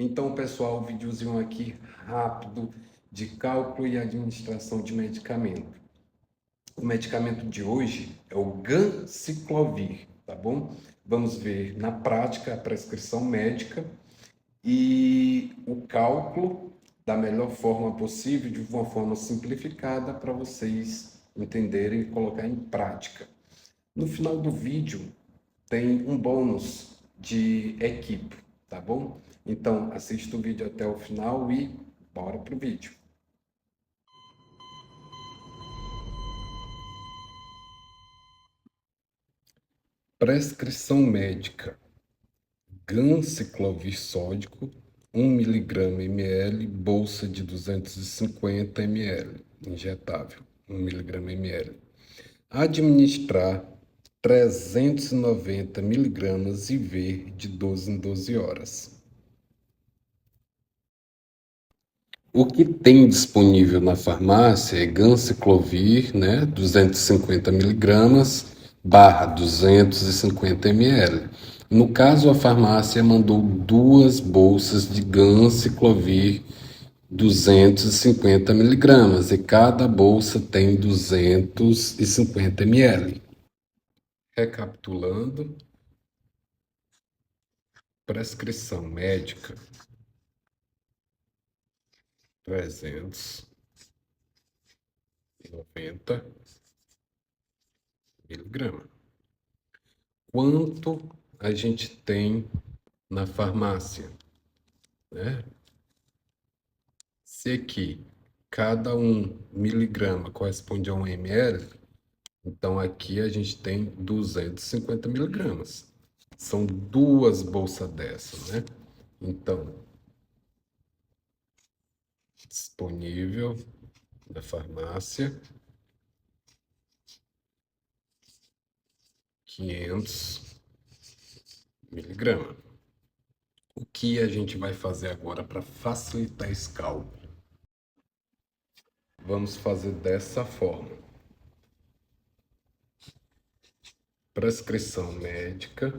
Então, pessoal, um videozinho aqui rápido de cálculo e administração de medicamento. O medicamento de hoje é o Ganciclovir, tá bom? Vamos ver na prática a prescrição médica e o cálculo da melhor forma possível, de uma forma simplificada para vocês entenderem e colocar em prática. No final do vídeo tem um bônus de equipe, tá bom? Então, assista o vídeo até o final e bora pro vídeo. Prescrição médica. Ganciclovir sódico, 1 mg ml, bolsa de 250 ml, injetável, 1 mg ml. Administrar 390 mg IV de 12 em 12 horas. O que tem disponível na farmácia é Ganciclovir, né, 250 mg barra 250 ml. No caso, a farmácia mandou 2 bolsas de Ganciclovir 250 mg e cada bolsa tem 250 ml. Recapitulando, prescrição médica 390 miligramas. Quanto a gente tem na farmácia, né? Se aqui cada 1 miligrama corresponde a 1 ml, então aqui a gente tem 250 miligramas. São 2 bolsas dessas, né? Então, disponível na farmácia, 500 miligramas. O que a gente vai fazer agora para facilitar esse cálculo? Vamos fazer dessa forma. Prescrição médica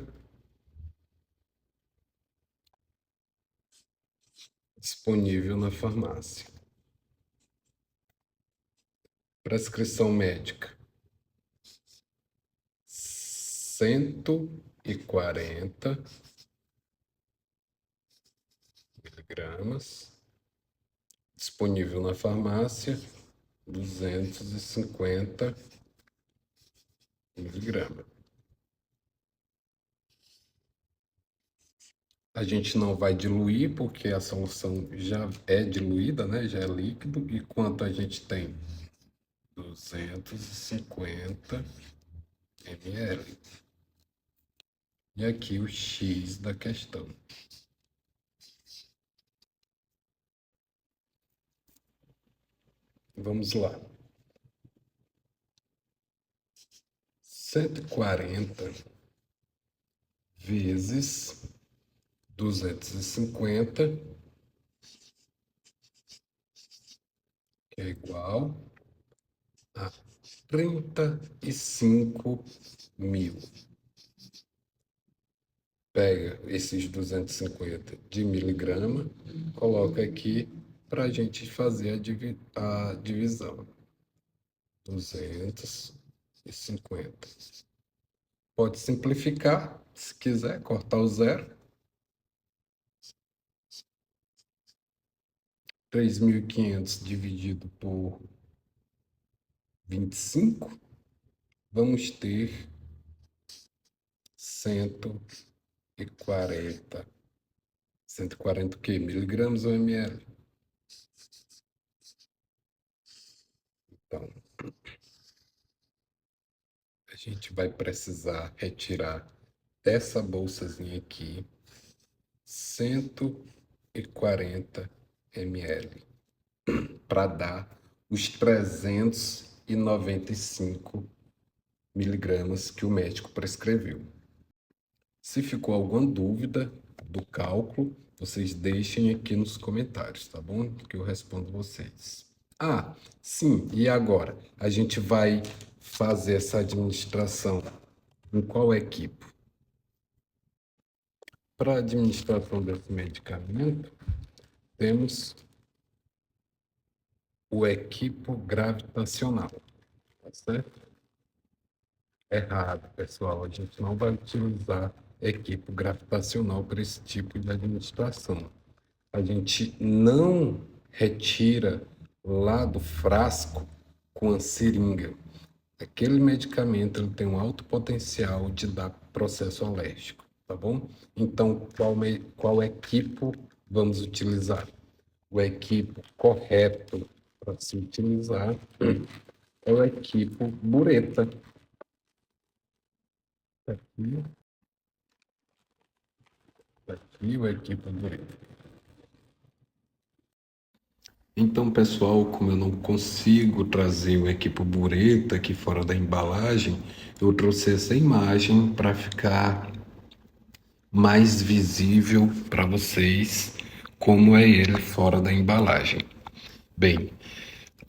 disponível na farmácia. Prescrição médica 140 miligramas, disponível na farmácia 250 miligramas. A gente não vai diluir porque a solução já é diluída, né? Já é líquido. E quanto a gente tem? 250 ml. E aqui o X da questão. Vamos lá. 140 vezes 250, que é igual a 35 mil. Pega esses 250 de miligrama, coloca aqui para a gente fazer a divisão. 250. Pode simplificar, se quiser, cortar o zero. 3.500 dividido por 25, vamos ter 140. 140 o quê? Miligramas ou ml? Então, a gente vai precisar retirar dessa bolsazinha aqui 140 ml para dar os 395 miligramas que o médico prescreveu. Se ficou alguma dúvida do cálculo, vocês deixem aqui nos comentários, tá bom? Que eu respondo vocês. Ah, sim, e agora? A gente vai fazer essa administração em qual equipe? Para a administração desse medicamento, temos o equipo gravitacional, tá certo? Errado, pessoal. A gente não vai utilizar equipo gravitacional para esse tipo de administração. A gente não retira lá do frasco com a seringa. Aquele medicamento ele tem um alto potencial de dar processo alérgico, tá bom? Então, qual equipo vamos utilizar? O equipo correto para se utilizar é o equipo bureta. Aqui, aqui o equipo bureta. Então, pessoal, como eu não consigo trazer o equipo bureta aqui fora da embalagem, eu trouxe essa imagem para ficar mais visível para vocês como é ele fora da embalagem. Bem,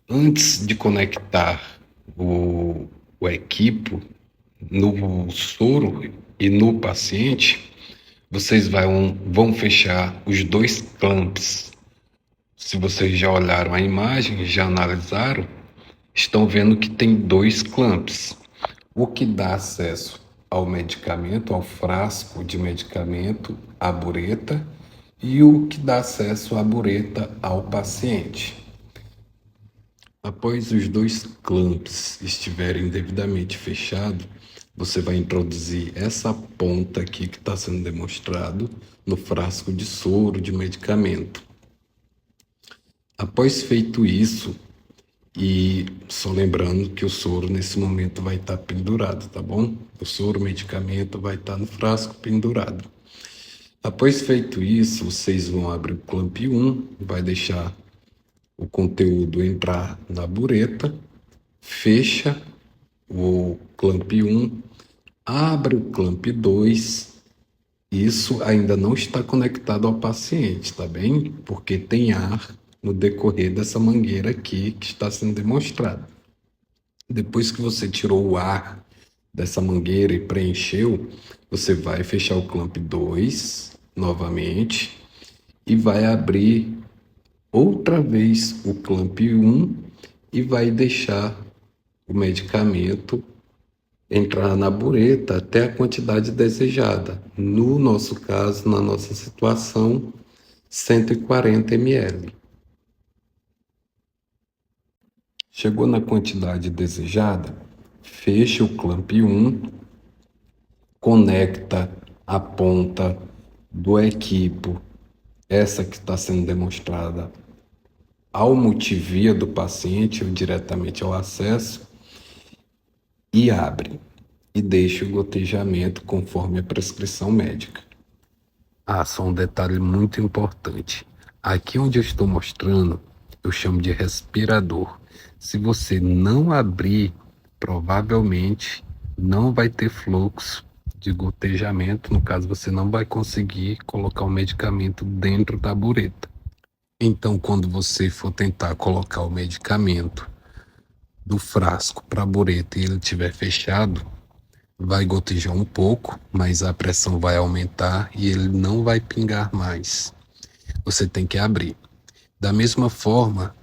antes de conectar o equipo no soro e no paciente, vocês vão fechar os dois clamps. Se vocês já olharam a imagem, já analisaram, estão vendo que tem dois clamps. O que dá acesso ao medicamento, ao frasco de medicamento, à bureta, e o que dá acesso à bureta ao paciente. Após os dois clamps estiverem devidamente fechados, você vai introduzir essa ponta aqui que está sendo demonstrado no frasco de soro de medicamento. Após feito isso, e só lembrando que o soro nesse momento vai estar pendurado, tá bom? O soro, o medicamento vai estar no frasco pendurado. Após feito isso, vocês vão abrir o clamp 1, vai deixar o conteúdo entrar na bureta, fecha o clamp 1, abre o clamp 2. Isso ainda não está conectado ao paciente, tá bem? Porque tem ar no decorrer dessa mangueira aqui que está sendo demonstrado. Depois que você tirou o ar dessa mangueira e preencheu, você vai fechar o clamp 2 novamente e vai abrir outra vez o clamp 1 e vai deixar o medicamento entrar na bureta até a quantidade desejada. No nosso caso, na nossa situação, 140 ml. Chegou na quantidade desejada, fecha o clamp 1, conecta a ponta do equipo, essa que está sendo demonstrada, ao multivia do paciente ou diretamente ao acesso, e abre. E deixa o gotejamento conforme a prescrição médica. Só um detalhe muito importante. Aqui onde eu estou mostrando, eu chamo de respirador. Se você não abrir, provavelmente não vai ter fluxo de gotejamento. No caso, você não vai conseguir colocar o medicamento dentro da bureta. Então, quando você for tentar colocar o medicamento do frasco para a bureta e ele estiver fechado, vai gotejar um pouco, mas a pressão vai aumentar e ele não vai pingar mais. Você tem que abrir. Da mesma forma,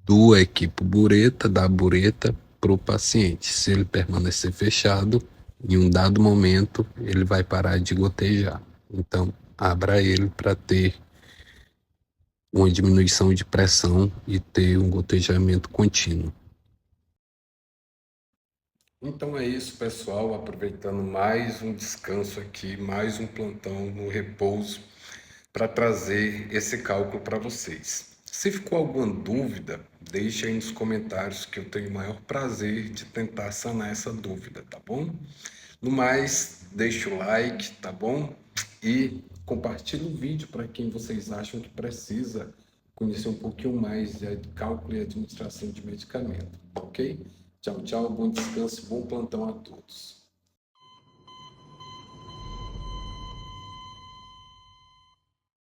do equipo bureta, da bureta para o paciente. Se ele permanecer fechado, em um dado momento, ele vai parar de gotejar. Então, abra ele para ter uma diminuição de pressão e ter um gotejamento contínuo. Então é isso, pessoal. Aproveitando mais um descanso aqui, mais um plantão no repouso para trazer esse cálculo para vocês. Se ficou alguma dúvida, deixe aí nos comentários que eu tenho o maior prazer de tentar sanar essa dúvida, tá bom? No mais, deixe o like, tá bom? E compartilhe o vídeo para quem vocês acham que precisa conhecer um pouquinho mais de cálculo e administração de medicamento, ok? Tchau, tchau, bom descanso, bom plantão a todos.